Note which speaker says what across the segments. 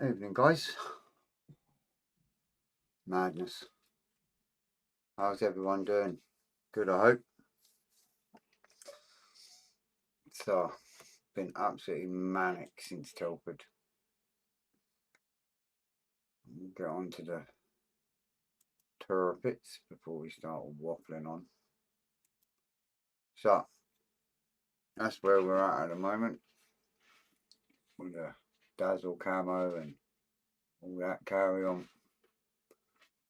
Speaker 1: Evening, guys. Madness. How's everyone doing? Good, I hope. So, been absolutely manic since Telford. Get on to the Tirpitz before we start waffling on. So, that's where we're at the moment. With the dazzle camo and all that carry on.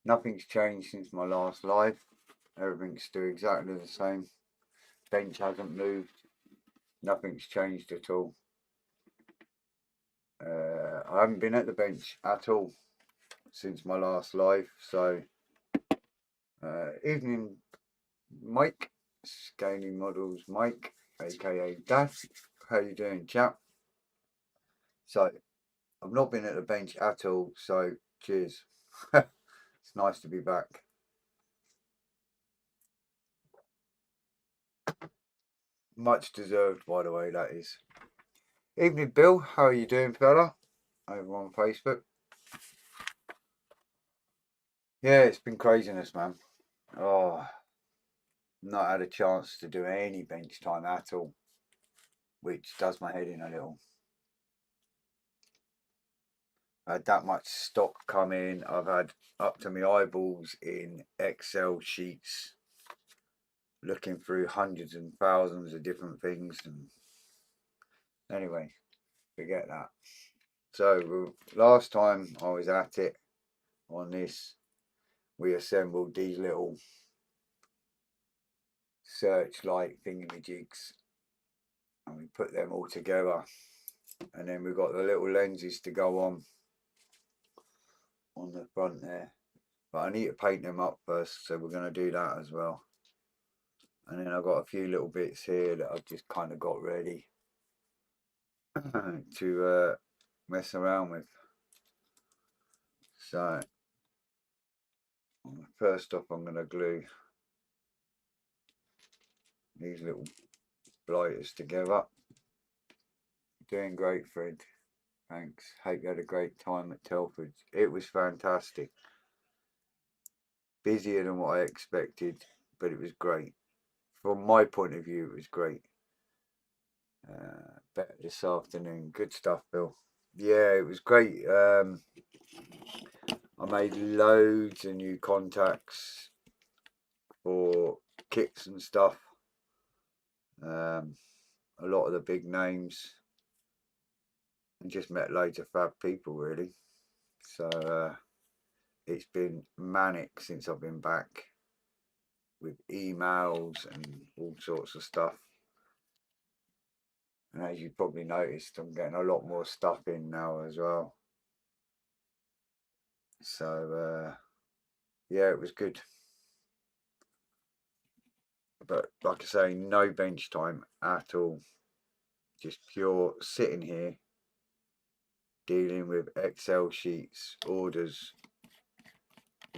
Speaker 1: Nothing's changed since my last live. Everything's still exactly the same. Bench hasn't moved. Nothing's changed at all. I haven't been at the bench at all since my last live, so evening Mike, Scaling Models Mike, aka Dad. How you doing, chap? So I've not been at the bench at all, so cheers. It's nice to be back. Much deserved, by the way, that is. Evening Bill, how are you doing, fella? Over on Facebook. Yeah, it's been craziness, man. Oh, not had a chance to do any bench time at all, which does my head in a little. I had that much stock come in. I've had up to my eyeballs in Excel sheets, looking through hundreds and thousands of different things. And anyway, forget that. So last time I was at it on this, we assembled these little searchlight thingamajigs and we put them all together, and then we've got the little lenses to go on the front there, but I need to paint them up first, so we're going to do that as well. And then I've got a few little bits here that I've just kind of got ready to mess around with. So first off, I'm going to glue these little blighters together. Doing great, Fred. Thanks. Hope you had a great time at Telford. It was fantastic. Busier than what I expected, but it was great. From my point of view, it was great. Better this afternoon. Good stuff, Bill. Yeah, it was great. I made loads of new contacts for kits and stuff. A lot of the big names, and just met loads of fab people, really. So it's been manic since I've been back, with emails and all sorts of stuff. And as you probably noticed, I'm getting a lot more stuff in now as well. So yeah, it was good. But like I say, no bench time at all. Just pure sitting here, dealing with Excel sheets, orders,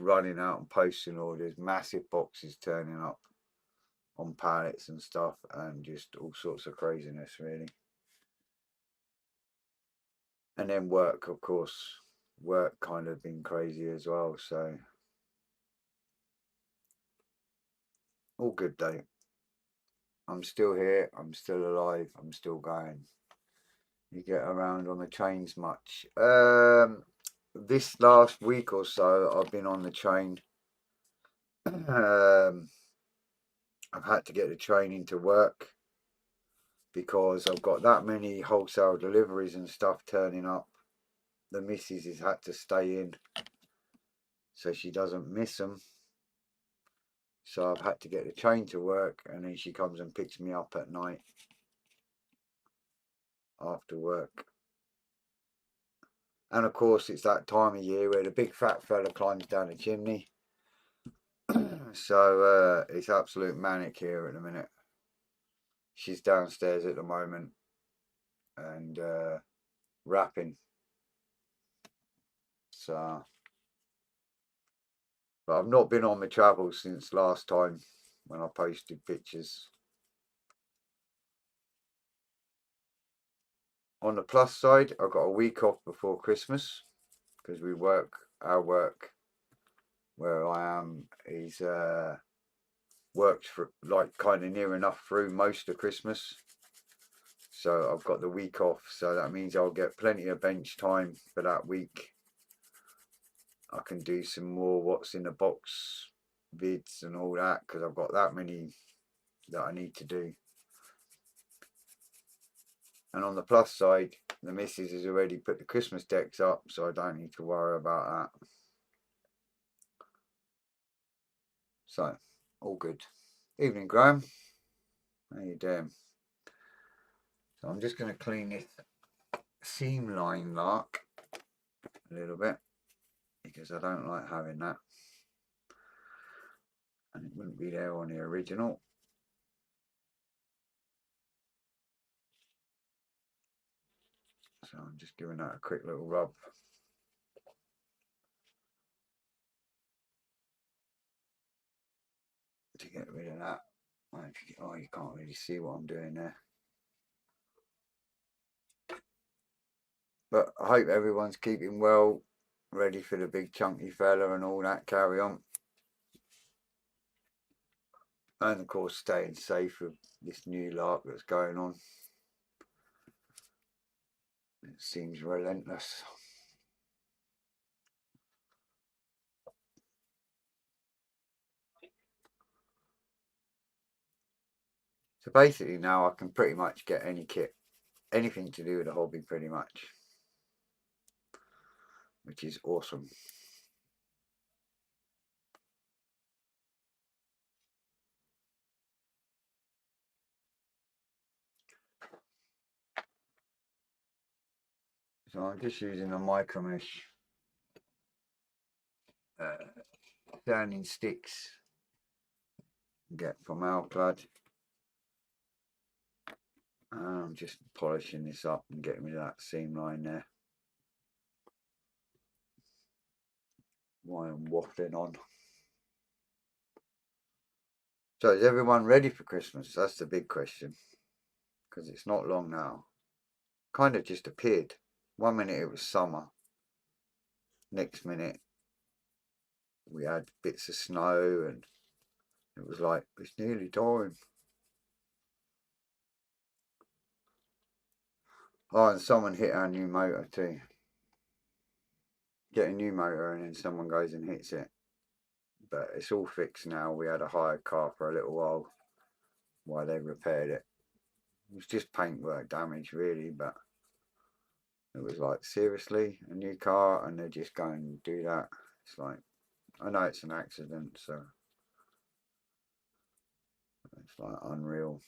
Speaker 1: running out and posting orders, massive boxes turning up on pallets and stuff, and just all sorts of craziness, really. And then work, of course. Work kind of been crazy as well, so all good though. I'm still here, I'm still alive, I'm still going. You get around on the trains much? This last week or so I've been on the train. I've had to get the train into work because I've got that many wholesale deliveries and stuff turning up. The missus has had to stay in so she doesn't miss them. So I've had to get the train to work, and then she comes and picks me up at night after work. And of course, it's that time of year where the big fat fella climbs down the chimney. So it's absolute manic here at the minute. She's downstairs at the moment and rapping. So, but I've not been on my travels since last time when I posted pictures. On the plus side, I've got a week off before Christmas because our work where I am is worked for like kind of near enough through most of Christmas. So I've got the week off, so that means I'll get plenty of bench time for that week. I can do some more what's in the box vids and all that because I've got that many that I need to do. And on the plus side, the missus has already put the Christmas decks up, so I don't need to worry about that. So, all good. Evening, Graham. How you doing? So I'm just going to clean this seam line mark a little bit because I don't like having that. And it wouldn't be there on the original. So I'm just giving that a quick little rub. To get rid of that. Oh, you can't really see what I'm doing there. But I hope everyone's keeping well, ready for the big chunky fella and all that carry on. And of course staying safe with this new lark that's going on. It seems relentless. So basically now I can pretty much get any kit, anything to do with a hobby pretty much, which is awesome. So I'm just using a micro mesh sanding sticks get from Alclad. I'm just polishing this up and getting rid of that seam line there. Why I'm waffling on. So is everyone ready for Christmas? That's the big question. Because it's not long now. Kind of just appeared. 1 minute it was summer. Next minute we had bits of snow and it was like, it's nearly time. Oh, and someone hit our new motor too. Get a new motor and then someone goes and hits it. But it's all fixed now. We had a hired car for a little while they repaired it. It was just paintwork damage really, but it was like, seriously, a new car and they're just going to do that. It's like, I know it's an accident, so it's like unreal.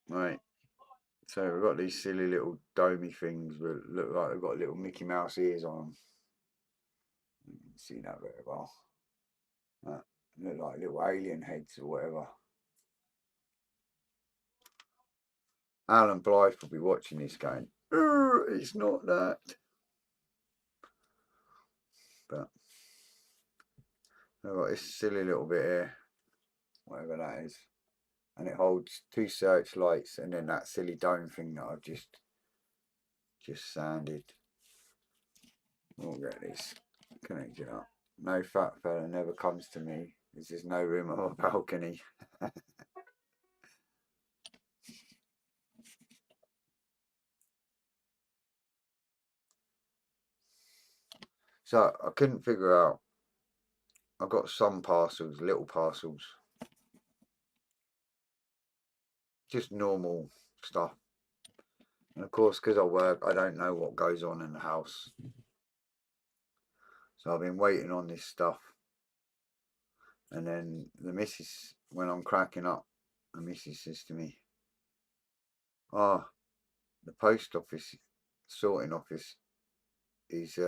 Speaker 1: Right, so we've got these silly little domey things that look like they've got little Mickey Mouse ears on them. You can see that very well. Look like little alien heads or whatever. Alan Blythe will be watching this going, it's not that. But I've got this silly little bit here, whatever that is. And it holds 2 searchlights and then that silly dome thing that I've just sanded. We'll get this connected up. No fat fella never comes to me. There's just no room on a balcony. So I couldn't figure out. I've got some parcels, little parcels, just normal stuff. And of course, because I work, I don't know what goes on in the house. So I've been waiting on this stuff. And then the missus, when I'm cracking up, the missus says to me, oh, the post office sorting office is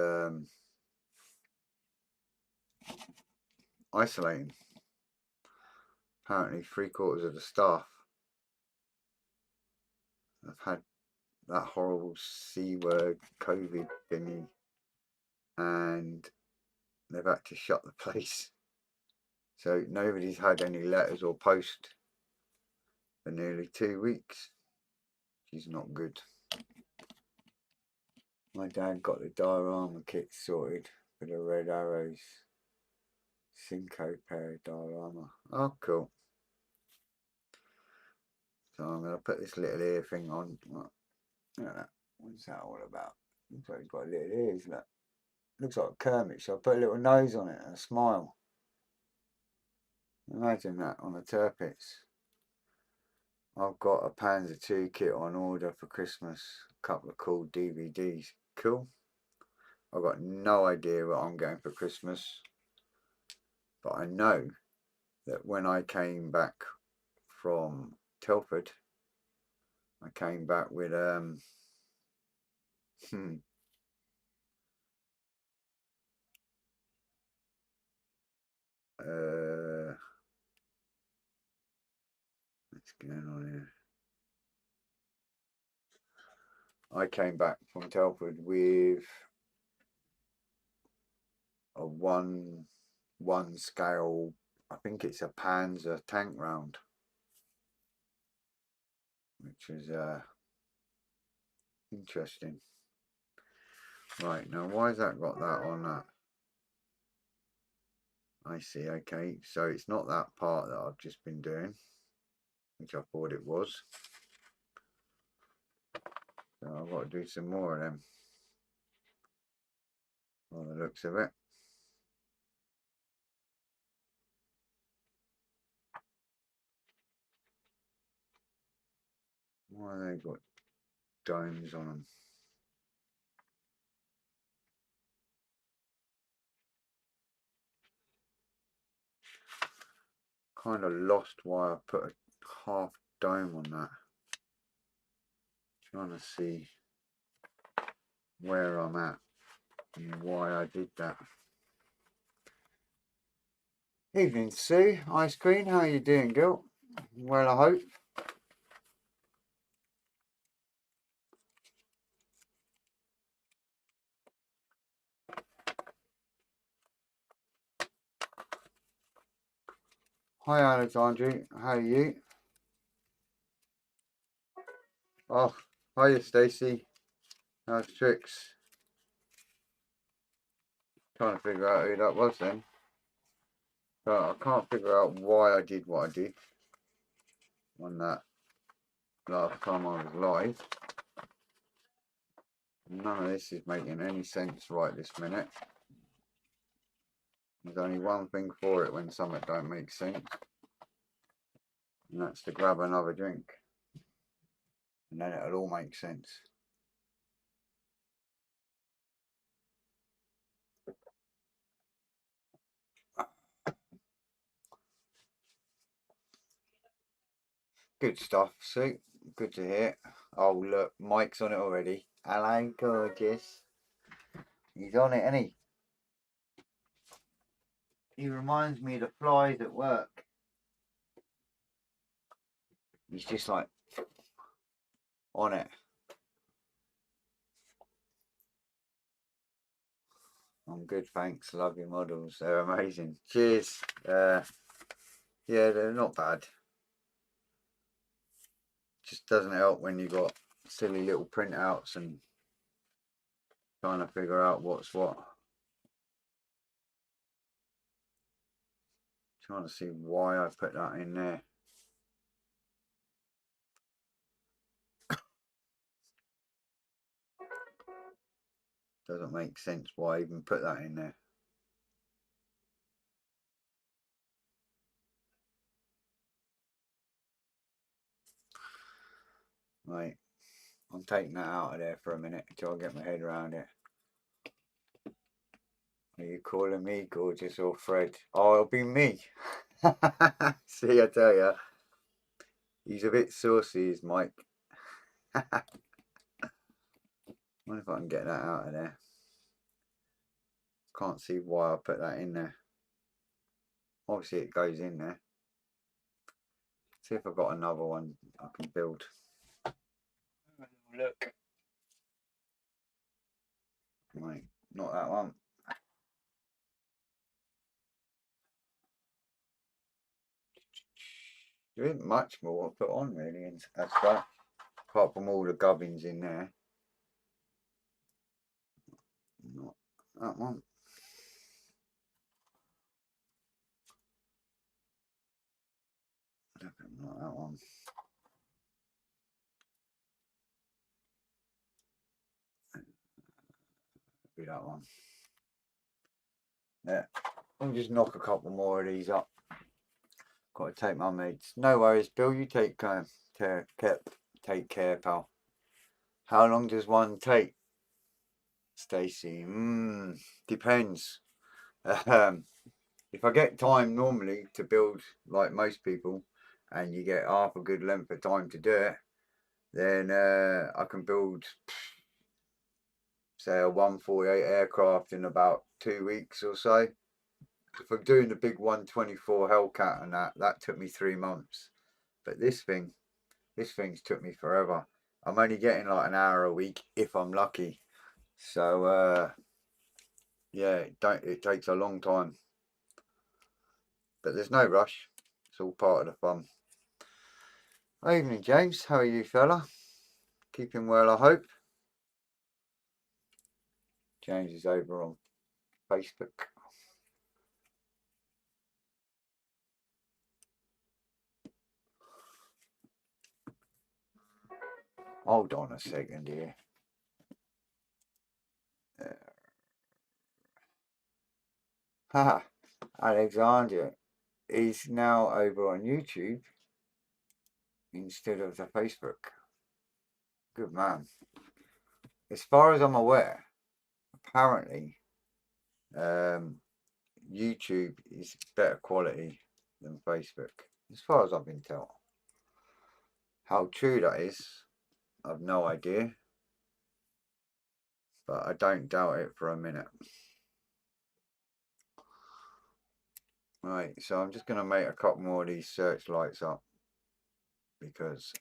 Speaker 1: isolating. Apparently 3/4 of the staff have had that horrible C word COVID thingy and they've had to shut the place. So nobody's had any letters or post for nearly 2 weeks. Which is not good. My dad got the diorama kit sorted for the Red Arrows Cinco pair diorama. Oh, cool. So I'm going to put this little ear thing on. What's that all about? Looks like he's got little ears. Look. Looks like a Kermit. So I put a little nose on it and a smile. Imagine that on a Tirpitz. I've got a Panzer II kit on order for Christmas. A couple of cool DVDs. Cool. I've got no idea what I'm getting for Christmas. But I know that when I came back from Telford, I came back with what's going on here? I came back from Telford with a one scale, I think it's a Panzer tank round, which is interesting. Right, now why has that got that on that? I see, okay, so it's not that part that I've just been doing, which I thought it was. So I've got to do some more of them, by the looks of it. Why have they got domes on them? Kind of lost why I put a half dome on that. Trying to see where I'm at and why I did that. Evening, Sue. Ice cream. How you doing, girl? Well, I hope. Hi, Alexandra. How are you? Oh, hiya, Stacey. How's Trix? Trying to figure out who that was then. But I can't figure out why I did what I did on that last time I was live. None of this is making any sense right this minute. There's only one thing for it when something don't make sense. And that's to grab another drink. And then it'll all make sense. Good stuff, Sue. Good to hear. Oh, look, Mike's on it already. Hello, gorgeous. He's on it, isn't he? He reminds me of the flies at work. He's just like on it. I'm good, thanks. Love your models. They're amazing. Cheers. Yeah, they're not bad. Just doesn't help when you got silly little printouts and trying to figure out what's what. Trying to see why I put that in there. Doesn't make sense why I even put that in there. Right, I'm taking that out of there for a minute until I get my head around it. Are you calling me gorgeous or Fred? Oh, it'll be me. See, I tell you, he's a bit saucy, is Mike. I wonder if I can get that out of there. Can't see why I put that in there. Obviously it goes in there. See if I've got another one I can build. Look. Right, not that one. There isn't much more to put on really, and that's that. Apart from all the gubbins in there. Not that one. Not that one. Be that one. Yeah. I'll just knock a couple more of these up. Got to take my meds. No worries, Bill. You take care, pal. How long does one take, Stacey? Depends. If I get time normally to build like most people, and you get half a good length of time to do it, then I can build, say, a 148 aircraft in about 2 weeks or so. If I'm doing the big 124 Hellcat and that took me 3 months. But this thing's took me forever. I'm only getting like an hour a week if I'm lucky. So yeah, it takes a long time. But there's no rush. It's all part of the fun. Evening, James. How are you, fella? Keeping well, I hope. James is over on Facebook. Hold on a second here. Haha, Alexander is now over on YouTube instead of the Facebook. Good man. As far as I'm aware, apparently, YouTube is better quality than Facebook, as far as I've been told. How true that is, I've no idea, but I don't doubt it for a minute. Right, so I'm just going to make a couple more of these searchlights up, because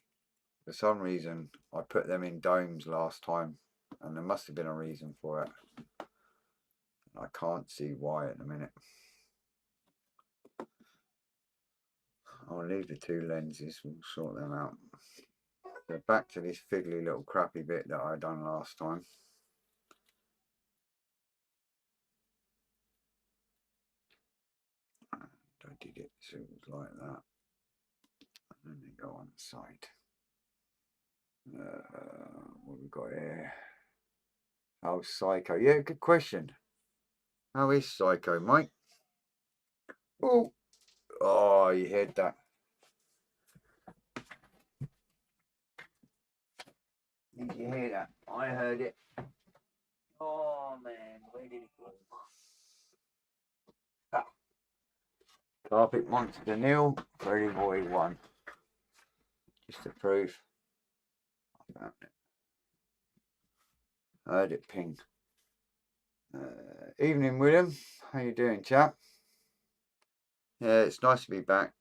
Speaker 1: for some reason I put them in domes last time, and there must have been a reason for it. I can't see why at the minute. I'll leave the 2 lenses, we'll sort them out. So back to this fiddly little crappy bit that I done last time. I did it so it was like that, and then they go on the side. What we got here? How's Psycho? Yeah, good question. How is Psycho, Mike? Oh, you heard that. Did you hear that? I heard it. Oh man, where did it go? Ah. Carpet Monster 0, Freddy Boy 1. Just to prove. I found it. I heard it ping. Evening, William. How you doing, chap? Yeah, it's nice to be back.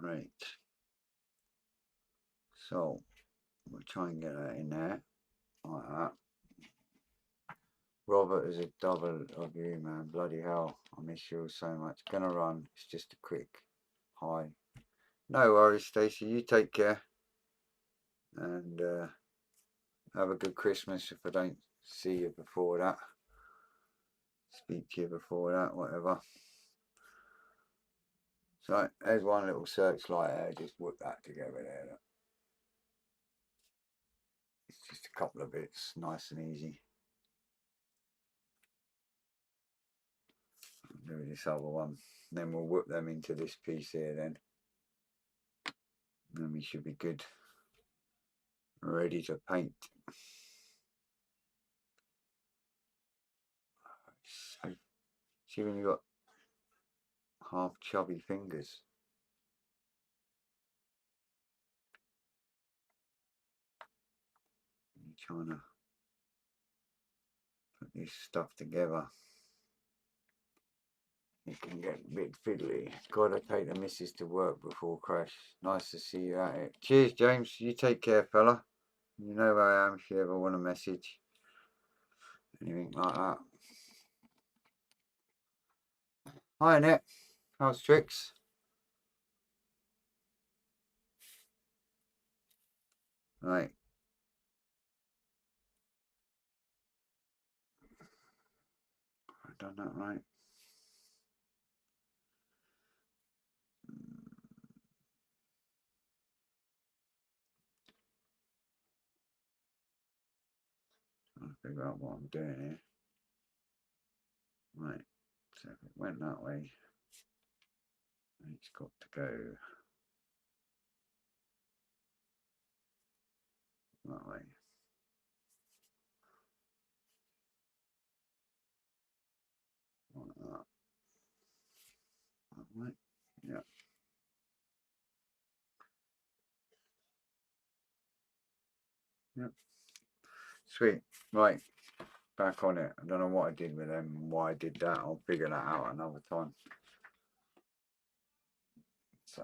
Speaker 1: Right. So, we'll try and get that in there. Like that. Robert is a double of you, man. Bloody hell. I miss you so much. Gonna run. It's just a quick hi. No worries, Stacey. You take care. And have a good Christmas if I don't see you before that. Speak to you before that, whatever. So there's one little searchlight there. Just whip that together there. It's just a couple of bits. Nice and easy. Do this other one. Then we'll whip them into this piece here then. Then we should be good. Ready to paint. So, see when you got half chubby fingers. You're trying to put this stuff together. It can get a bit fiddly. Gotta take the missus to work before crash. Nice to see you at it. Cheers, James. You take care, fella. You know where I am if you ever want a message. Anything like that. Hi Annette, how's tricks? Right, I've done that right. Trying to figure out what I'm doing here. Right, so if it went that way, it's got to go that way. Like that. That way. Yeah. Yep. Sweet. Right. Back on it. I don't know what I did with them and why I did that. I'll figure that out another time. So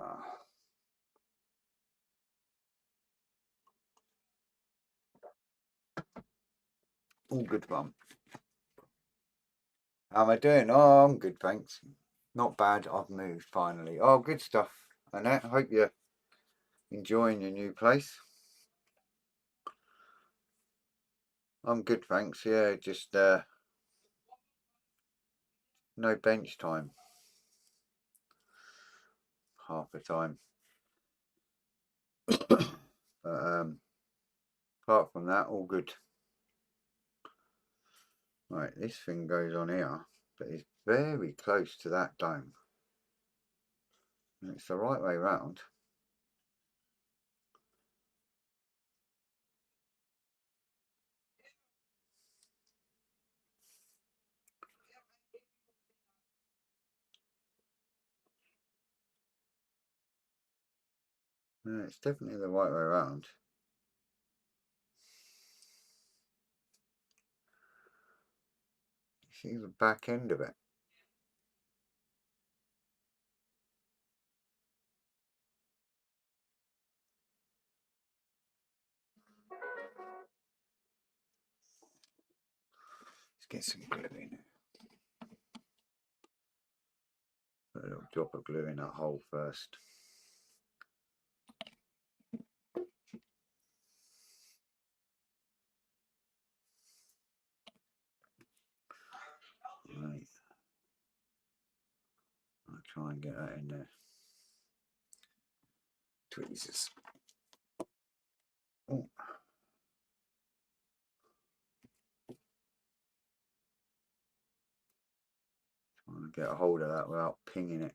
Speaker 1: all good fun. How am I doing? Oh, I'm good, thanks. Not bad. I've moved finally. Oh, good stuff. Annette, I hope you're enjoying your new place. I'm good, thanks. Yeah, just no bench time. Half the time. But apart from that, all good. Right, this thing goes on here, but it's very close to that dome. And it's the right way round. Yeah, it's definitely the right way around. See the back end of it. Let's get some glue in it. Put a little drop of glue in that hole first. Right. I'll try and get that in there. Tweezers. Oh. Trying to get a hold of that without pinging it.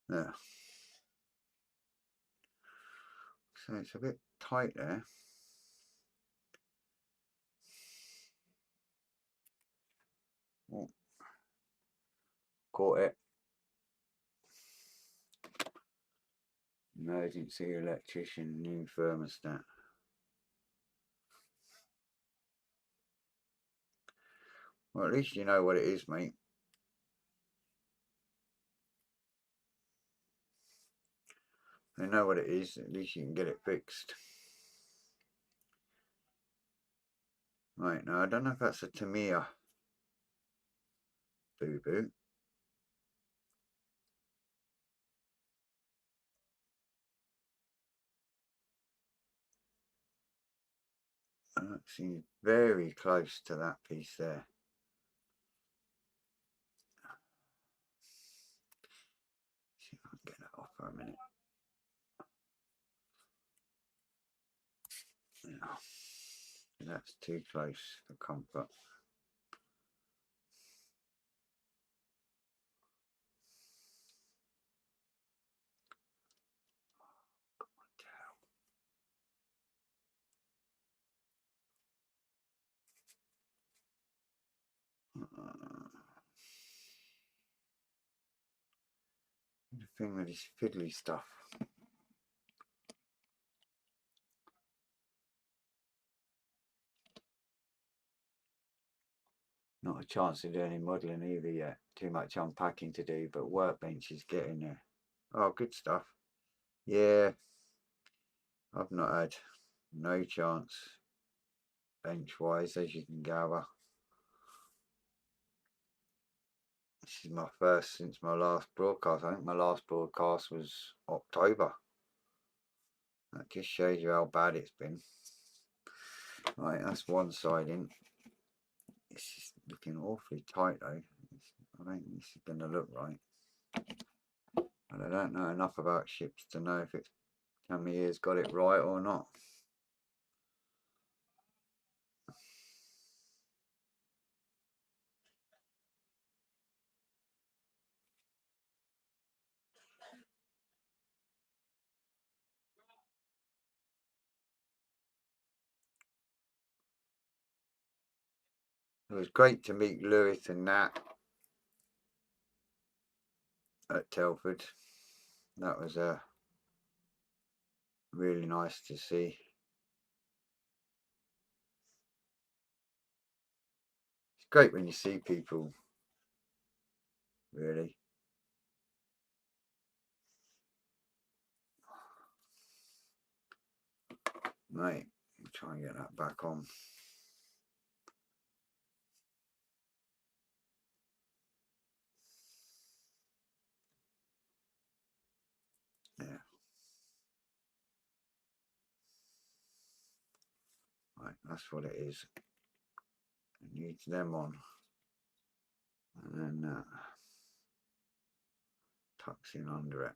Speaker 1: Yeah. So it's a bit tight there. Oh. Caught it. Emergency electrician, new thermostat. Well, at least you know what it is, mate. You know what it is, at least you can get it fixed. Right, now I don't know if that's a Tamiya boo-boo. That seems very close to that piece there. See if I can get that off for a minute. Yeah. That's too close for comfort. The thing with this fiddly stuff. Not a chance to do any modelling either yet. Too much unpacking to do, but workbench is getting there. Oh, good stuff. Yeah, I've not had no chance bench-wise, as you can gather. This is my first since my last broadcast. I think my last broadcast was October. That just shows you how bad it's been. Right, that's one side in. This is looking awfully tight though. I don't think this is going to look right. And I don't know enough about ships to know if it's Tamiya's got it right or not. It was great to meet Lewis and Nat at Telford. That was really nice to see. It's great when you see people, really. Mate, I'll try and get that back on. Yeah. Right, that's what it is. It needs them on. And then tucks in under it.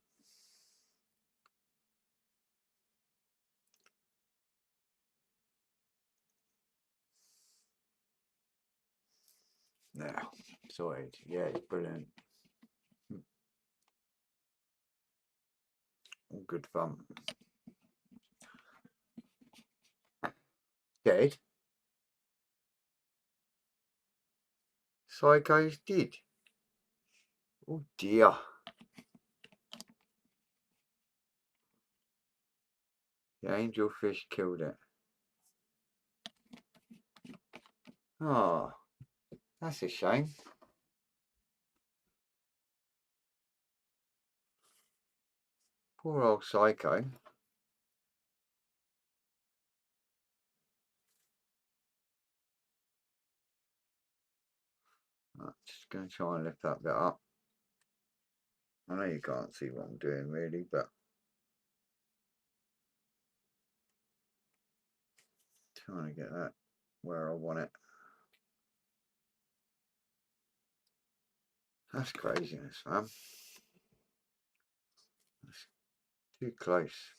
Speaker 1: There, sorted. Yeah, it's brilliant. All good fun. Dead? Psychos did. Oh dear. The angelfish killed it. Oh, that's a shame. Poor old Psycho. I'm just going to try and lift that bit up. I know you can't see what I'm doing really, but trying to get that where I want it. That's craziness, man. That's too close.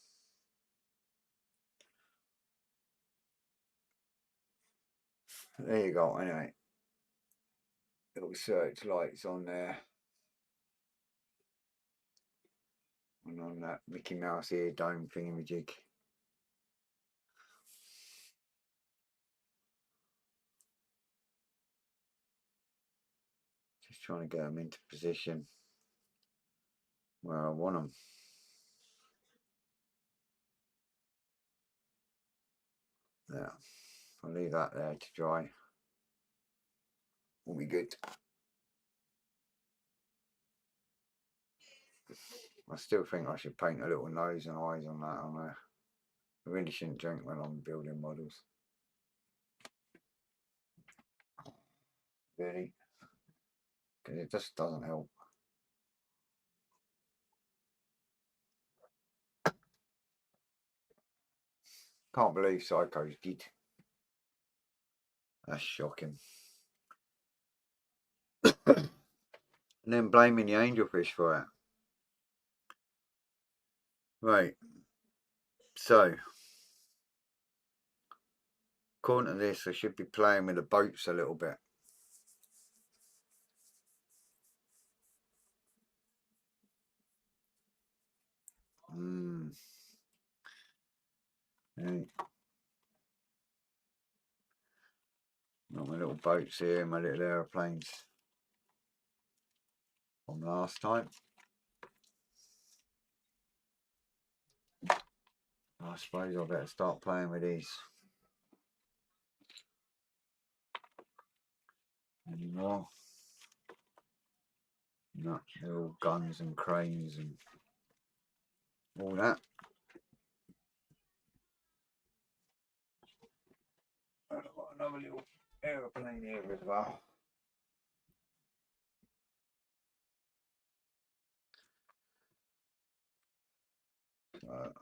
Speaker 1: There you go, anyway. Little searchlights on there. And on that Mickey Mouse ear dome thingamajig. Just trying to get them into position where I want them. There. I'll leave that there to dry. Will be good. I still think I should paint a little nose and eyes on that on there. I really shouldn't drink when I'm building models. Really. Because it just doesn't help. Can't believe Psychos did. That's shocking. And then blaming the angelfish for it. Right. So, according to this, I should be playing with the boats a little bit. Right. Got my little boats here, my little aeroplanes from last time. I suppose I better start playing with these. anymore. No, they're all guns and cranes and all that. I've got another little aeroplane here as well. So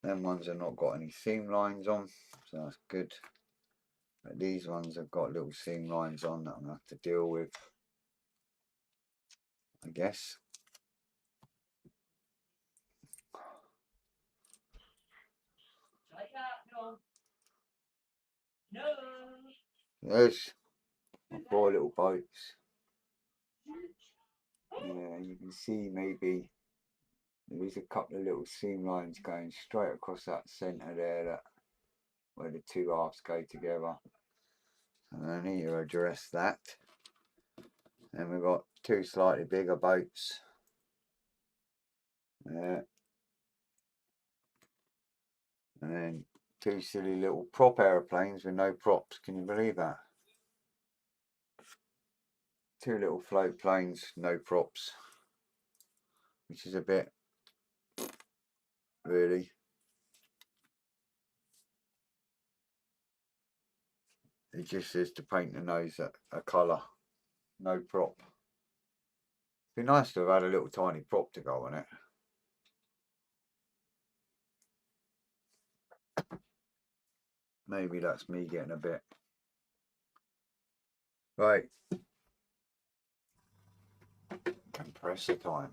Speaker 1: them ones have not got any seam lines on, so that's good. But these ones have got little seam lines on that I'm going to have to deal with, I guess. There's my 4 little boats. Yeah, you can see maybe there's a couple of little seam lines going straight across that centre there, that where the 2 halves go together. And I need to address that. And we've got 2 slightly bigger boats. And then 2 silly little prop aeroplanes with no props. Can you believe that? 2 little float planes, no props. Which is a bit, really. It just says to paint the nose a colour, no prop. It'd be nice to have had a little tiny prop to go on it. Maybe that's me getting a bit. Right. Compressor time.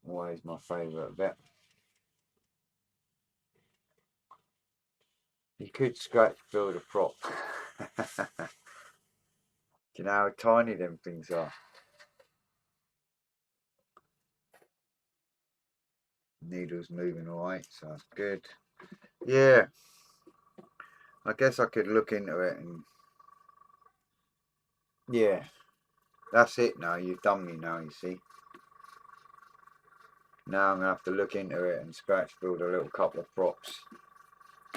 Speaker 1: Always my favourite bit. You could scratch build a prop. Do you know how tiny them things are? Needle's moving alright, so that's good. Yeah, I guess I could look into it and yeah, that's it now. You've done me now, you see. Now I'm gonna have to look into it and scratch build a little couple of props.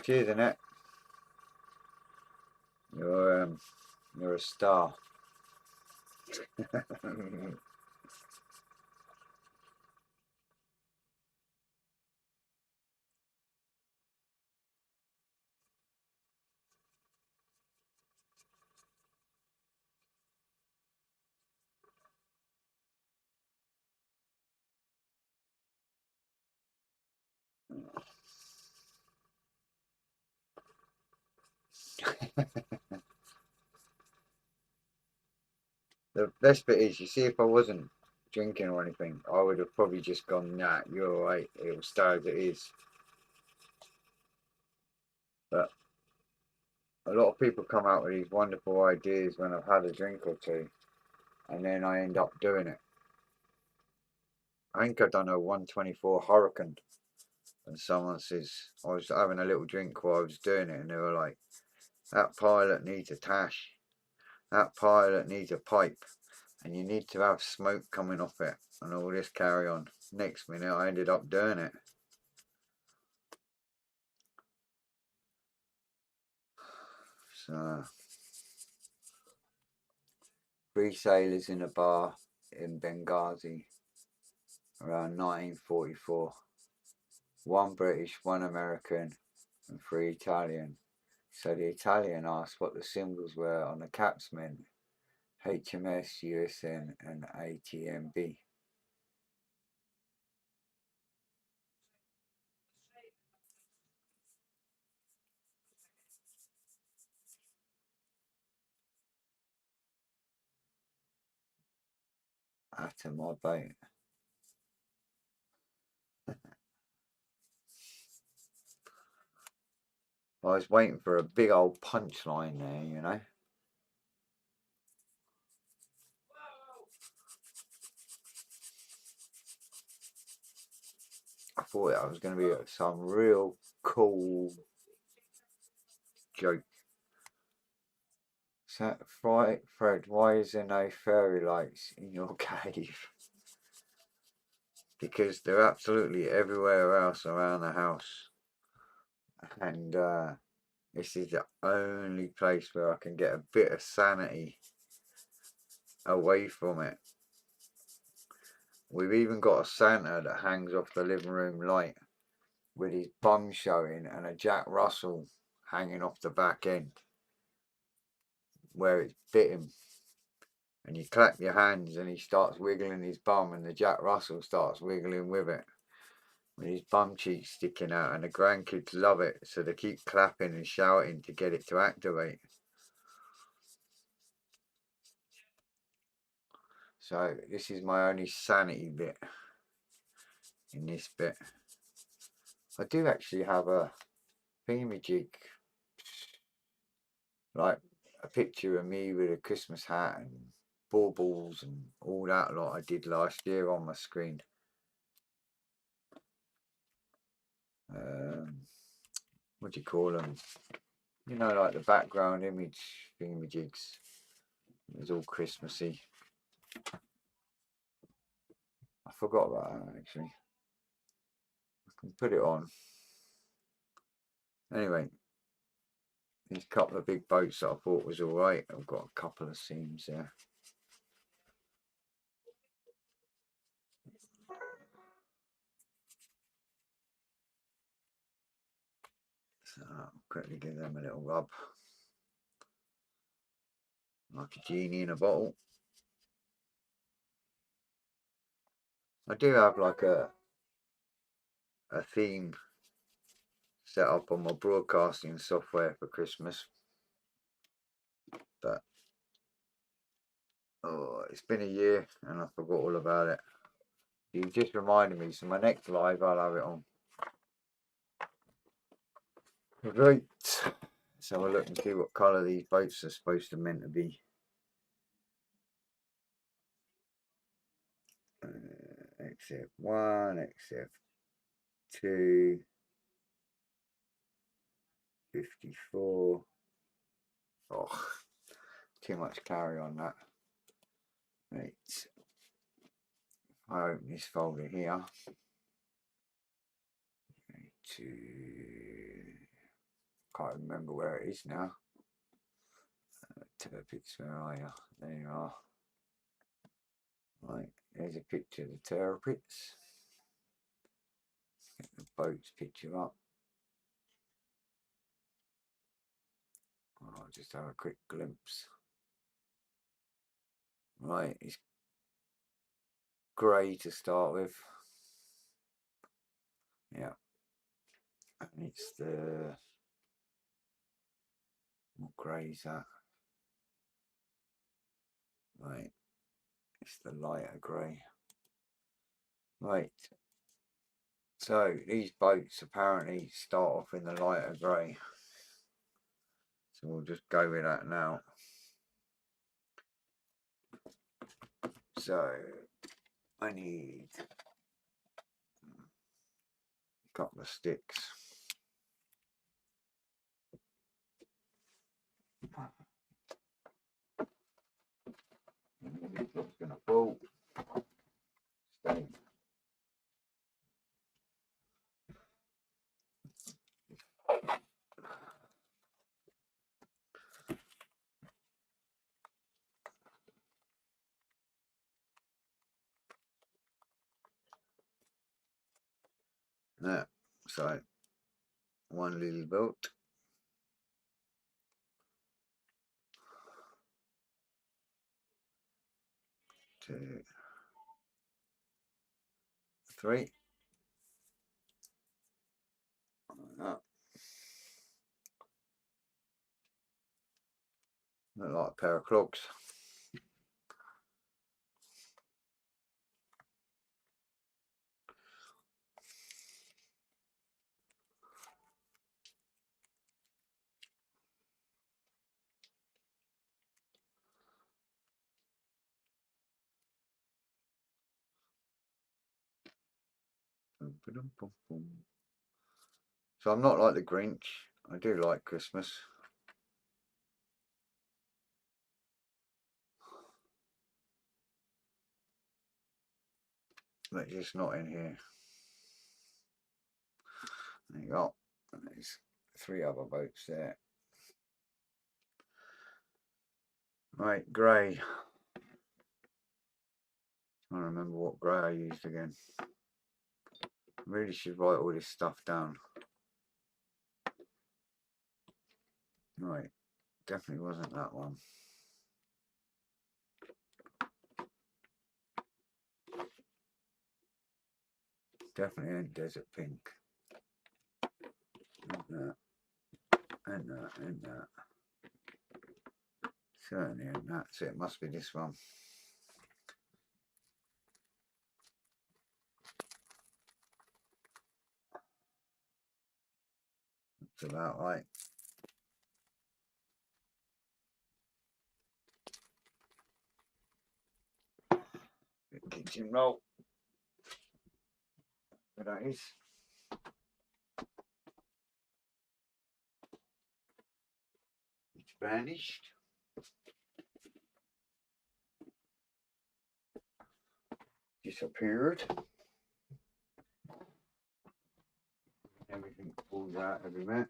Speaker 1: Cheers, Annette. You're a star. The best bit is, you see, if I wasn't drinking or anything, I would have probably just gone, nah, you're alright, it'll stay as it is. But a lot of people come out with these wonderful ideas when I've had a drink or two, and then I end up doing it. I think I've done a 124 Hurricane, and someone says, I was having a little drink while I was doing it, and they were like, that pilot needs a tash, that pilot needs a pipe, and you need to have smoke coming off it, and all this carry on. Next minute I ended up doing it. So, 3 sailors in a bar in Benghazi around 1944. 1 British, 1 American, and 3 Italian. So the Italian asked what the symbols were on the caps meant. HMS, USN, and ATMB. Atom my boat. I was waiting for a big old punchline there, you know. I thought that was going to be some real cool joke. So, Fred, why is there no fairy lights in your cave? Because they're absolutely everywhere else around the house. And This is the only place where I can get a bit of sanity away from it. We've even got a Santa that hangs off the living room light with his bum showing and a Jack Russell hanging off the back end where it's bit him. And you clap your hands and he starts wiggling his bum and the Jack Russell starts wiggling with it. With his bum cheeks sticking out, and the grandkids love it, so they keep clapping and shouting to get it to activate. So this is my only sanity bit in this bit. I do actually have a thingamajig, like a picture of me with a Christmas hat and baubles and all that lot I did last year on my screen. What do you call them? You know, like the background image thingamajigs. It was all Christmassy. I forgot about that actually. I can put it on. Anyway, these couple of big boats that I thought was alright. I've got a couple of seams there. So I'll quickly give them a little rub. Like a genie in a bottle. I do have like a theme set up on my broadcasting software for Christmas. But oh, it's been a year and I forgot all about it. You just reminded me, so my next live I'll have it on. Right, so I'll look and see what colour these boats are supposed to meant to be. XF1, XF2, 54. Oh, too much carry on that. Right, I open this folder here. Can't remember where it is now. Tirpitz, where are you? There you are. Right, there's a picture of the Tirpitz. Get the boat's picture up. I'll just have a quick glimpse. Right, it's grey to start with. Yeah, and it's the, what grey is that? Right, it's the lighter grey. Right, so these boats apparently start off in the lighter grey. So we'll just go with that now. So I need a couple of sticks. It's gonna fall. Stay. There, so one little bolt. 2, 3. Like that. Look like a pair of clogs. So I'm not like the Grinch. I do like Christmas. But just not in here. There you go. And there's 3 other boats there. Right, grey. I don't remember what grey I used again. Really should write all this stuff down. Right, definitely wasn't that one. Definitely ain't desert pink. Ain't that. Ain't that. Ain't that. Certainly ain't that. So it must be this one. That's about right. Kitchen roll. There that is. It's vanished. Disappeared. Everything falls out every minute.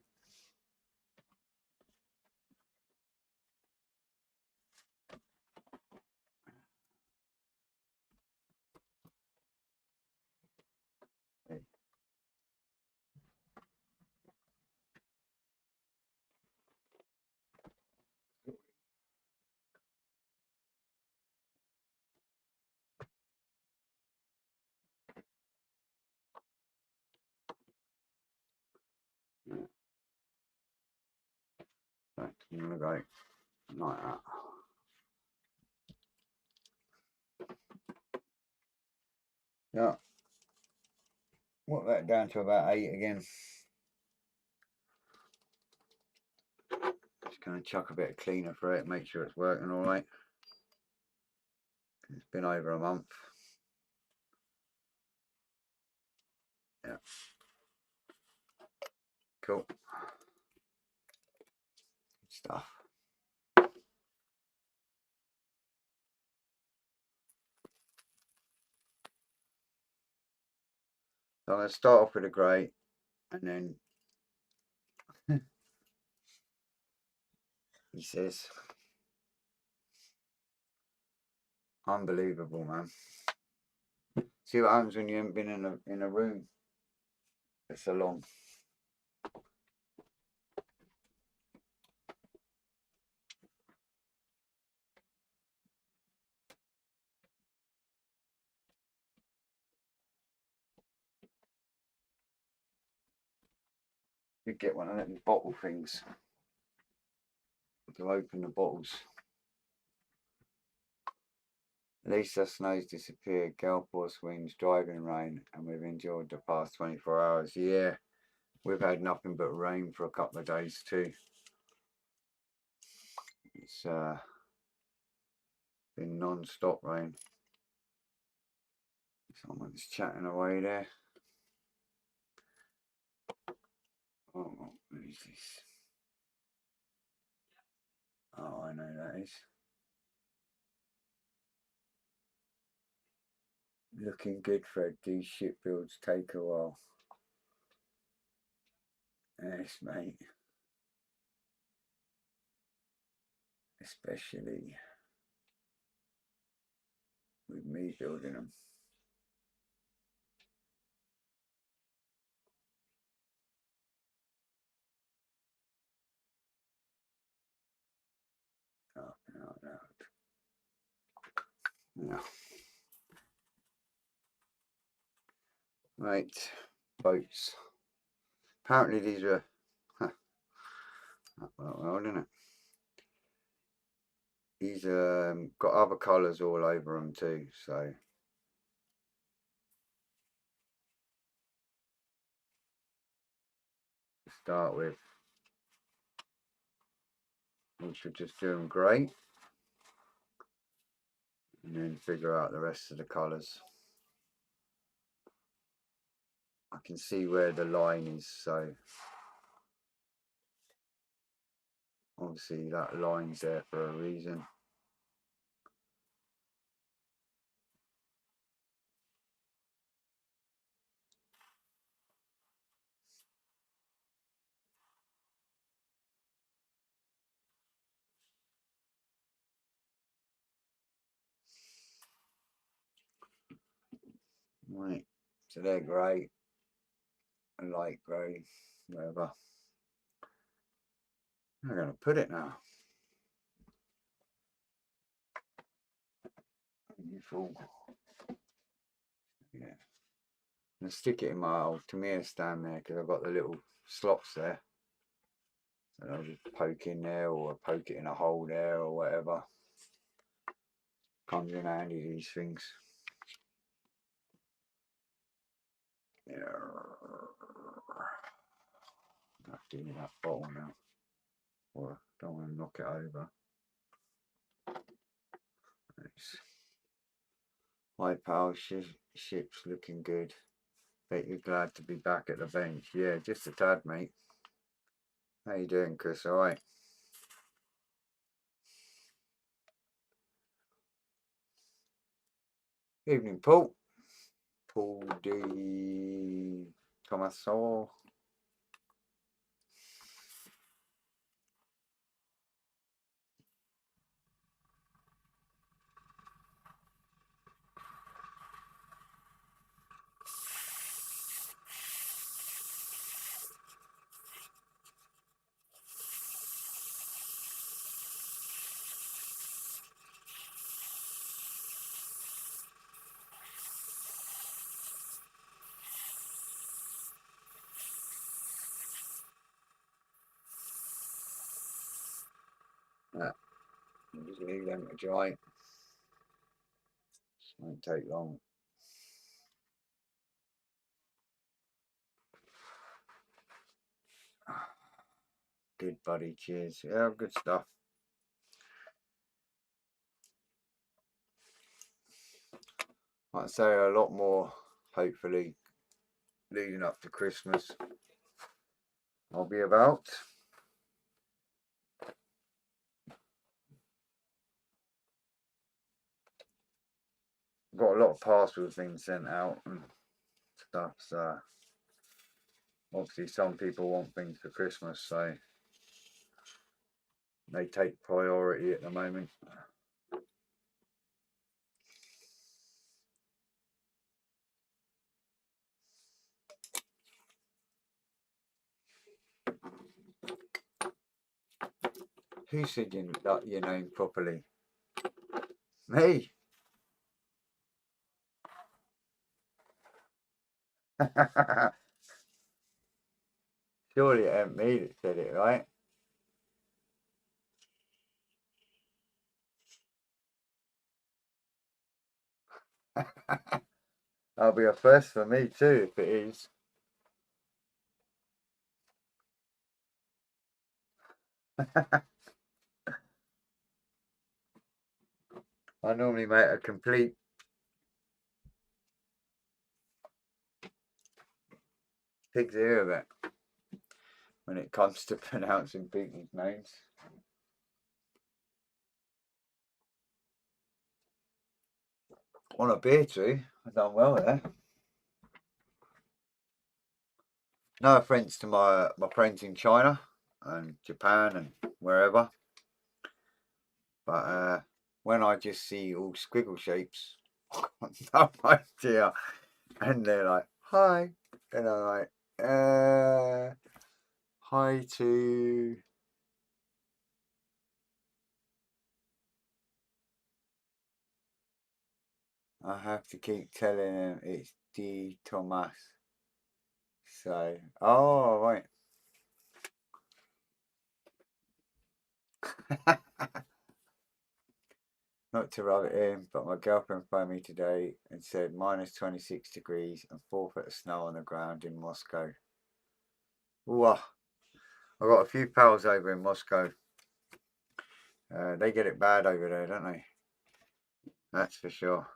Speaker 1: Right, I'm gonna go like that. Yeah. Work that down to about 8 again. Just gonna chuck a bit of cleaner for it, make sure it's working all right. It's been over a month. Yeah. Cool. Good stuff. So I'm going to start off with a grey and then he says, unbelievable, man. See what happens when you haven't been in a room for so long. You get one of them bottle things to open the bottles. Lisa snow's disappeared, Galport swings, driving rain, and we've enjoyed the past 24 hours. Yeah, we've had nothing but rain for a couple of days too. It's been non-stop rain. Someone's chatting away there. Oh, what is this? Oh, I know that is. Looking good, Fred. These ship builds take a while. Yes, mate. Especially with me building them. Oh, no. No. Right, boats. Apparently these are well, isn't it? These got other colours all over them too, so to start with, we should just do them grey and then figure out the rest of the colours. I can see where the line is, so obviously that line's there for a reason. Right, so they're grey and light grey, whatever. I'm going to put it now. Beautiful. Yeah. And stick it in my old Tamiya stand there because I've got the little slots there. And I'll just poke in there or poke it in a hole there or whatever. Comes in handy, these things. Yeah. I have to get that bottle now. Or I don't want to knock it over. Nice. High power ship's looking good. Bet you're glad to be back at the bench. Yeah, just a tad, mate. How you doing, Chris? All right. Evening, Paul. Paul D. Tomaso. Yeah, just leave them to dry. It won't take long. Good, buddy. Cheers. Yeah, good stuff. I'd say a lot more, hopefully, leading up to Christmas. I'll be about. Got a lot of parcels being sent out and stuff, so obviously some people want things for Christmas, so they take priority at the moment. Who said you got your name properly? Me? Surely it ain't me that said it, right? That'll be a first for me too, if it is. I normally make a complete pig's ear of it when it comes to pronouncing people's names. On a beer too, I've done well there. No offence to my friends in China and Japan and wherever, but when I just see all squiggle shapes, no idea, and they're like, "Hi," and I'm like, "Hi to." I have to keep telling them it's D Thomas. So, oh right. Not to rub it in, but my girlfriend phoned me today and said minus 26 degrees and 4 foot of snow on the ground in Moscow. Whoa. I've got a few pals over in Moscow. They get it bad over there, don't they? That's for sure.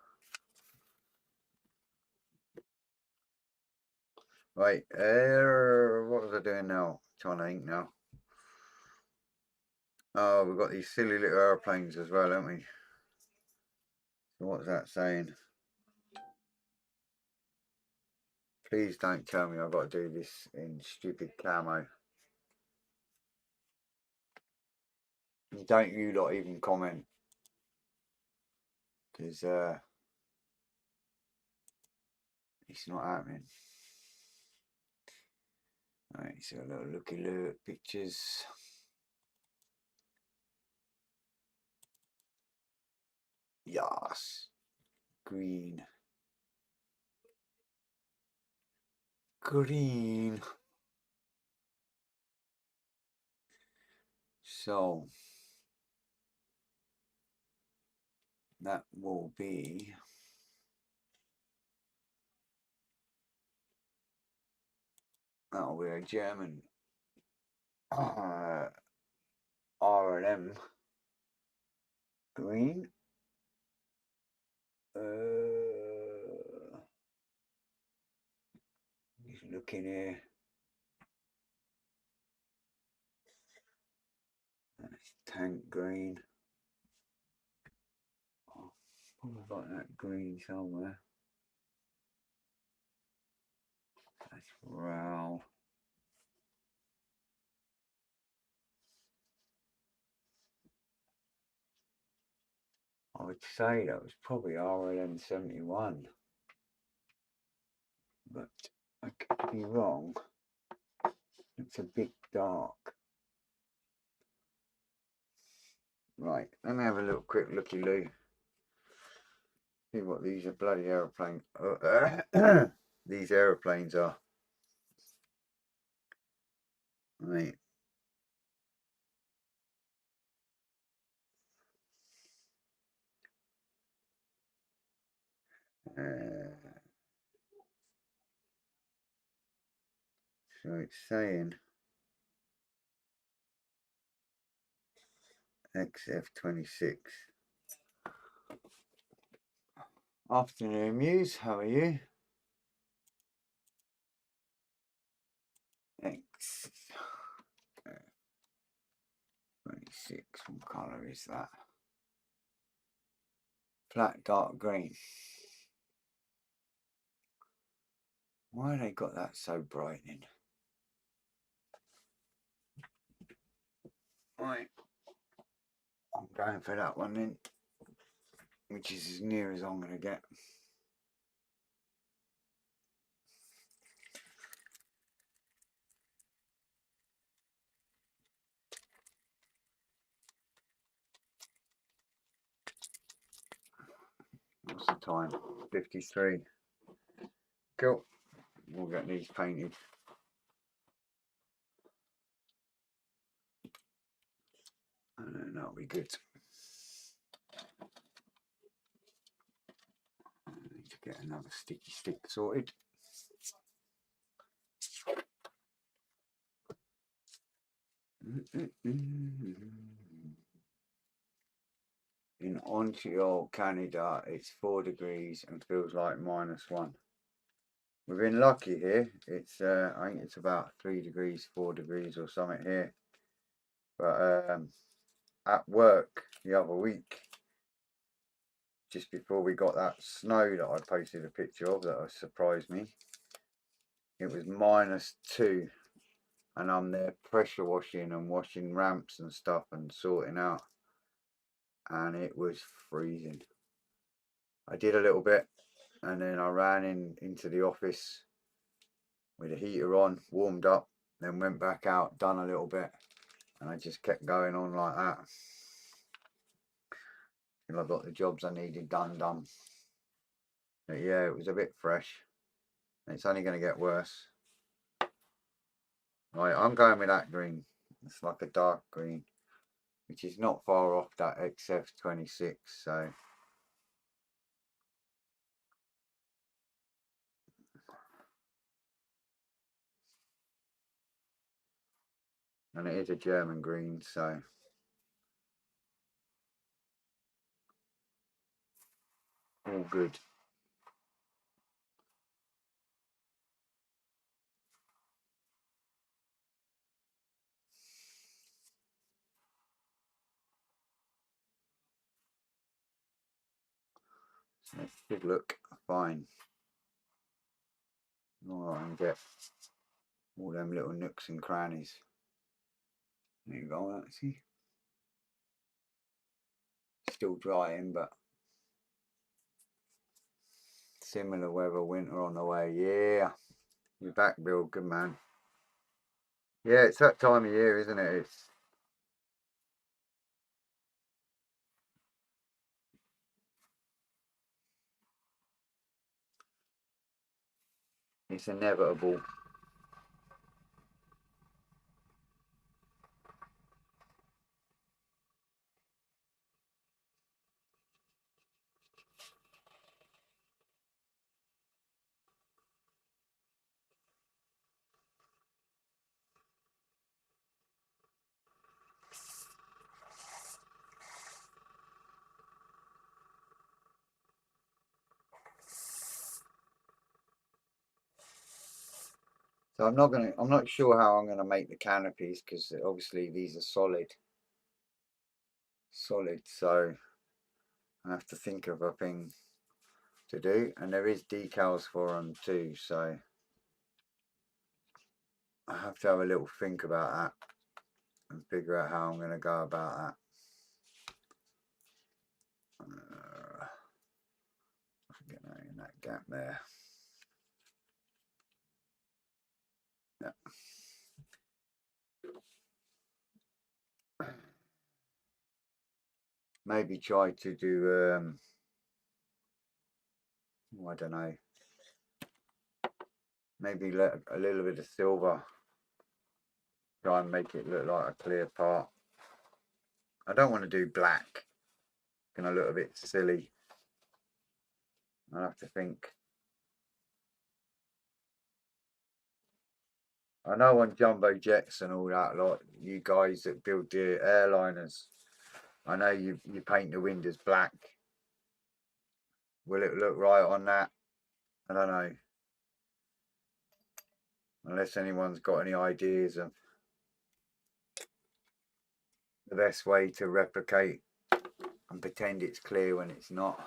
Speaker 1: Right, what was I doing now? Trying to think now. Oh, we've got these silly little airplanes as well, haven't we? So what's that saying? Please don't tell me I've got to do this in stupid camo. Don't you lot even comment. Because It's not happening. Alright, so a little looky look pictures. Yes. Green. Green. So that will be a German R&M green. Just looking here. That's tank green. Oh, probably got that green somewhere. That's brown. I would say that was probably RLM 71, but I could be wrong. It's a bit dark. Right, let me have a little quick looky loo. See what these are bloody aeroplane. These aeroplanes are. Right. So it's saying XF26. Afternoon, Muse. How are you? X26. What colour is that? Flat dark green. Why they got that so brightening? Right. I'm going for that one then, which is as near as I'm going to get. What's the time? 53. Cool. We'll get these painted. And then that'll be good. I need to get another sticky stick sorted. In Ontario, Canada, it's 4 degrees and feels like -1. We've been lucky here. It's I think it's about 3 degrees, 4 degrees or something here. But at work the other week, just before we got that snow that I posted a picture of that surprised me, it was -2, and I'm there pressure washing and washing ramps and stuff and sorting out, and it was freezing. I did a little bit and then I ran into the office with the heater on, warmed up, then went back out, done a little bit, and I just kept going on like that till I got the jobs I needed done. But yeah, it was a bit fresh. It's only going to get worse. Right, I'm going with that green. It's like a dark green, which is not far off that XF26, so and it is a German green, so all good. So it should look fine. Alright, and get all them little nooks and crannies. There you go, actually. Still drying, but similar weather, winter on the way. Yeah, you're back, Bill. Good man. Yeah, it's that time of year, isn't it? It's inevitable. So I'm not sure how I'm gonna make the canopies because obviously these are solid. So I have to think of a thing to do, and there is decals for them too. So I have to have a little think about that and figure out how I'm gonna go about that. Get that in that gap there. Yeah. Maybe try to do I don't know, maybe let a little bit of silver, try and make it look like a clear part. I don't want to do black, it's gonna look a bit silly. I'll have to think. I know on jumbo jets and all that, like you guys that build the airliners, I know you paint the windows black. Will it look right on that? I don't know. Unless anyone's got any ideas of the best way to replicate and pretend it's clear when it's not.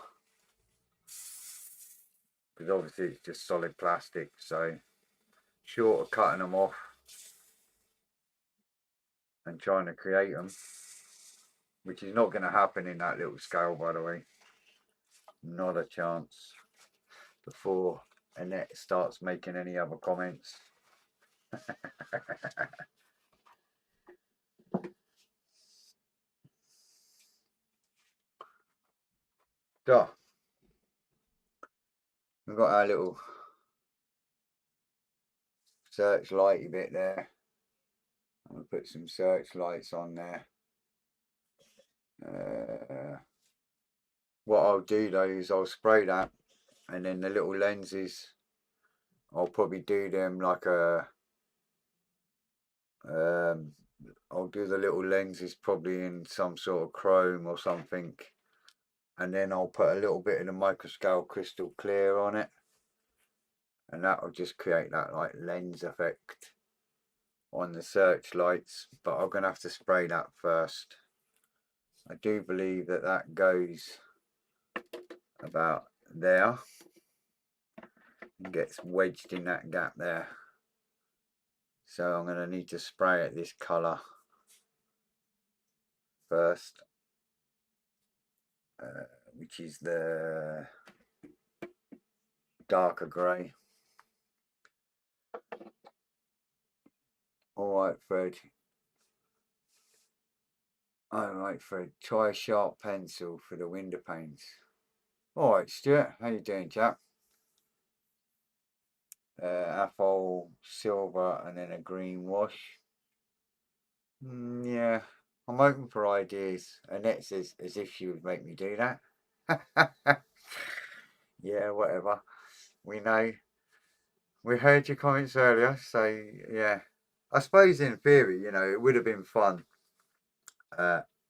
Speaker 1: Because obviously it's just solid plastic, so short of cutting them off and trying to create them, which is not going to happen in that little scale, by the way. Not a chance. Before Annette starts making any other comments. So we've got our little searchlighty bit there. I'm going to put some searchlights on there. What I'll do though is I'll spray that, and then the little lenses, I'll probably do them like I'll do the little lenses probably in some sort of chrome or something, and then I'll put a little bit of the microscale crystal clear on it, and that will just create that like lens effect on the searchlights. But I'm gonna have to spray that first. I do believe that that goes about there and gets wedged in that gap there. So I'm going to need to spray it this colour first, which is the darker grey. Alright, Fred. Alright, Fred. Try a sharp pencil for the window panes. Alright, Stuart. How you doing, chap? Apple, silver, and then a green wash. Yeah, I'm open for ideas. Annette says as if she would make me do that. Yeah, whatever. We know. We heard your comments earlier, so yeah. I suppose in theory, it would have been fun.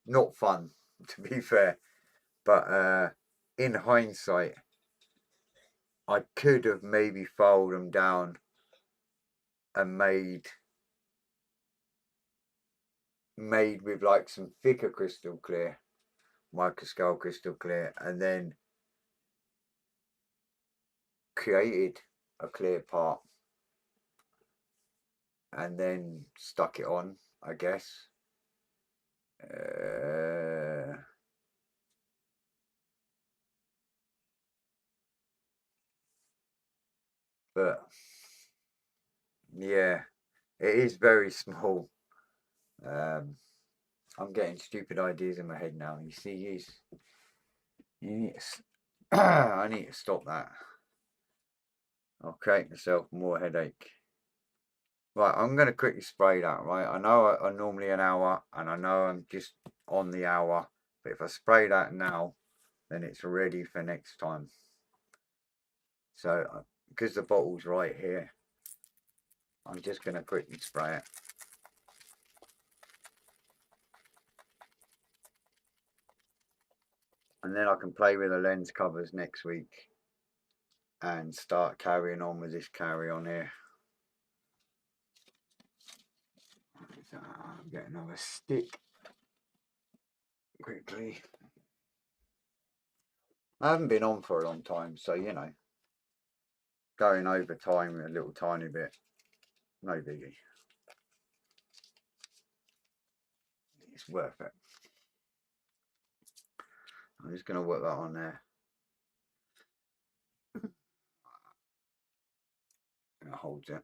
Speaker 1: Not fun, to be fair, but in hindsight, I could have maybe folded them down and made with like some thicker crystal clear, microscale crystal clear, and then created a clear part and then stuck it on, I guess. But yeah, it is very small. I'm getting stupid ideas in my head now. You see, you need to, I need to stop that. I'll create myself more headache. Right, I'm going to quickly spray that, right? I know I'm normally an hour, and I know I'm just on the hour. But if I spray that now, then it's ready for next time. So, because the bottle's right here, I'm just going to quickly spray it. And then I can play with the lens covers next week and start carrying on with this carry on here. So I'll get another stick quickly. I haven't been on for a long time, so you know, going over time a little tiny bit, no biggie. It's worth it. I'm just going to work that on there. That holds it.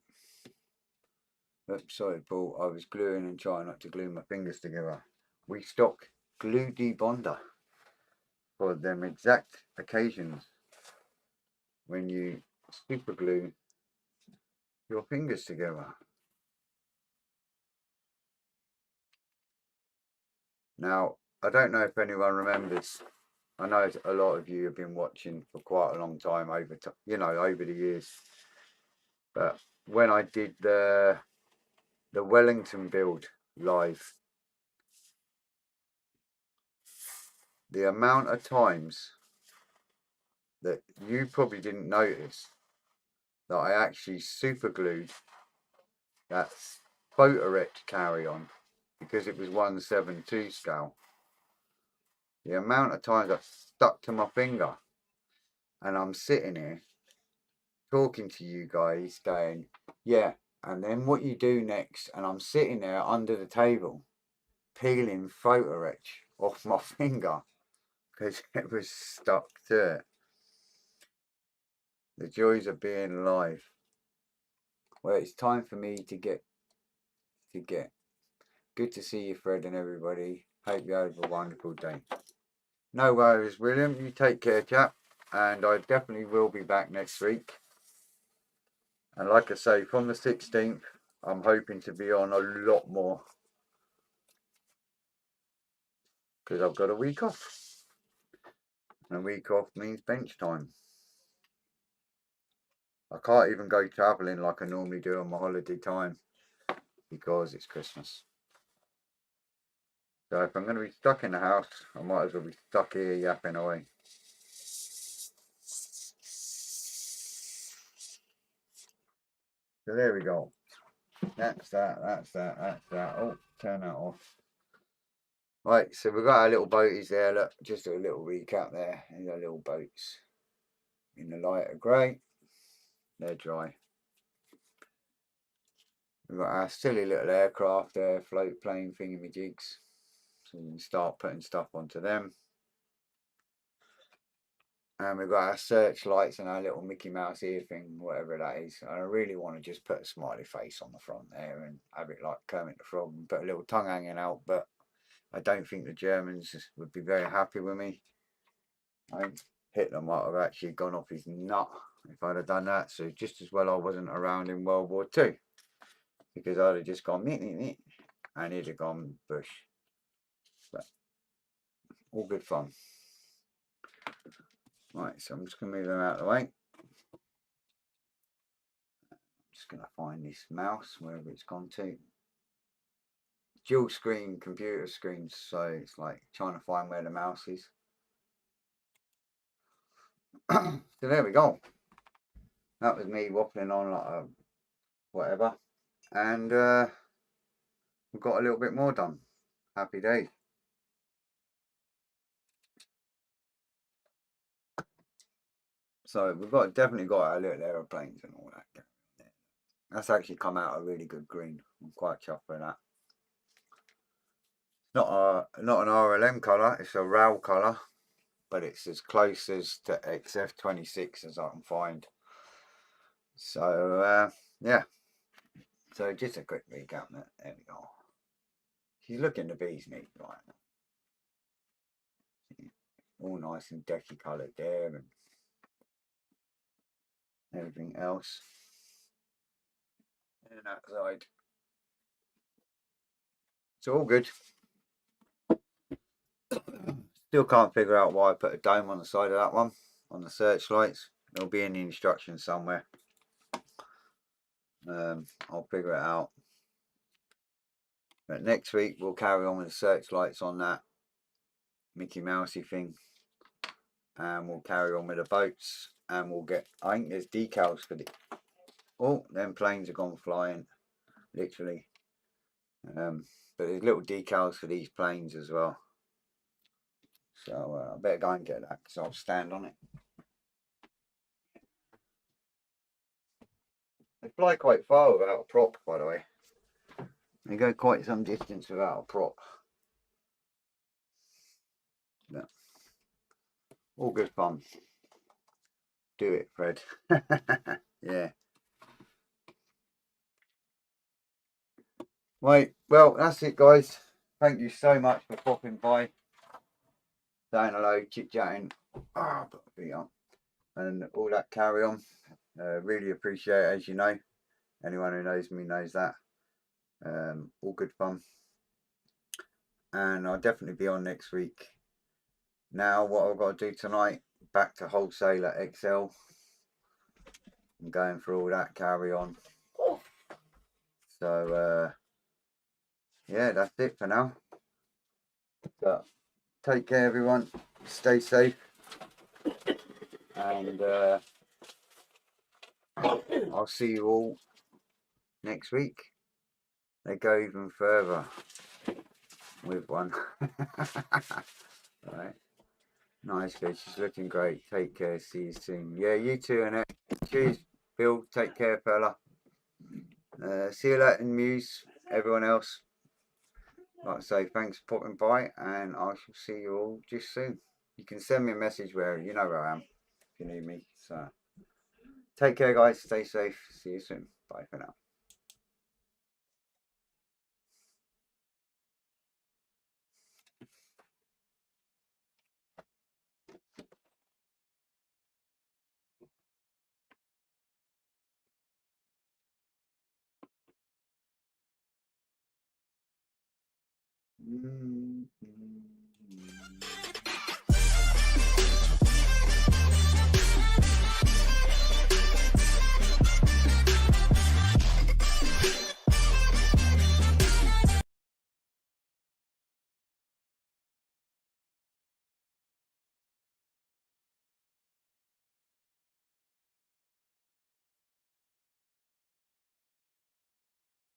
Speaker 1: Oops, sorry, Paul. I was gluing and trying not to glue my fingers together. We stock glue debonder for them exact occasions when you super glue your fingers together. Now, I don't know if anyone remembers. I know a lot of you have been watching for quite a long time over the years. But when I did the Wellington build live, the amount of times that you probably didn't notice that I actually super glued that photorect carry on because it was 1/7/2 scale. The amount of times I stuck to my finger, and I'm sitting here talking to you guys going, yeah, and then what you do next, and I'm sitting there under the table peeling photorect off my finger because it was stuck to it. The joys of being live. Well, it's time for me to get. Good to see you, Fred, and everybody. Hope you have a wonderful day. No worries, William. You take care, chap. And I definitely will be back next week. And like I say, from the 16th, I'm hoping to be on a lot more. Because I've got a week off. And a week off means bench time. I can't even go travelling like I normally do on my holiday time. Because it's Christmas. So if I'm going to be stuck in the house, I might as well be stuck here yapping away. So there we go. That's that. Oh, turn that off. Right, so we've got our little boaties there. Look, just a little recap there. These are little boats in the lighter grey. They're dry. We've got our silly little aircraft there, float plane thingamajigs. So we can start putting stuff onto them. And we've got our searchlights and our little Mickey Mouse ear thing, whatever that is. And I really want to just put a smiley face on the front there and have it like Kermit the Frog and put a little tongue hanging out. But I don't think the Germans would be very happy with me. Hitler might have actually gone off his nut if I'd have done that. So just as well I wasn't around in World War II. Because I'd have just gone and he'd have gone bush. But all good fun. Right, so I'm just going to move them out of the way. I'm just going to find this mouse, wherever it's gone to. Dual screen computer screens, so it's like trying to find where the mouse is. So there we go. That was me waffling on like a whatever. And we've got a little bit more done. Happy days. So we've definitely got our little aeroplanes and all that. That's actually come out a really good green. I'm quite chuffed with that. Not an RLM colour, it's a RAL colour, but it's as close as to XF26 as I can find. So yeah, so just a quick recap. There we go. She's looking the bee's knees right now. All nice and decky coloured there and everything else. And that side. It's all good. Still can't figure out why I put a dome on the side of that one, on the searchlights. It'll be in the instructions somewhere. I'll figure it out. But next week we'll carry on with the searchlights on that Mickey Mousey thing. And we'll carry on with the boats. And we'll get, I think there's decals for the, oh, them planes have gone flying, literally. But there's little decals for these planes as well. So I better go and get that because I'll stand on it. They fly quite far without a prop, by the way. They go quite some distance without a prop. Yeah. All good fun. Do it, Fred. Yeah. Right, well, that's it, guys. Thank you so much for popping by, saying hello, chit-chatting, put my feet up, and all that carry on. Really appreciate it, as you know. Anyone who knows me knows that. All good fun. And I'll definitely be on next week. Now, what I've got to do tonight, back to Wholesaler XL. I'm going for all that carry on. So, yeah, that's it for now. So, take care, everyone. Stay safe. And I'll see you all next week. They go even further with one. Right. Nice, good. She's looking great. Take care. See you soon. Yeah, you too, Annette. Cheers, Bill. Take care, fella. See you later, Muse. Everyone else. Like I say, thanks for popping by, and I shall see you all just soon. You can send me a message where you know where I am if you need me. So take care, guys. Stay safe. See you soon. Bye for now. Mm-hmm.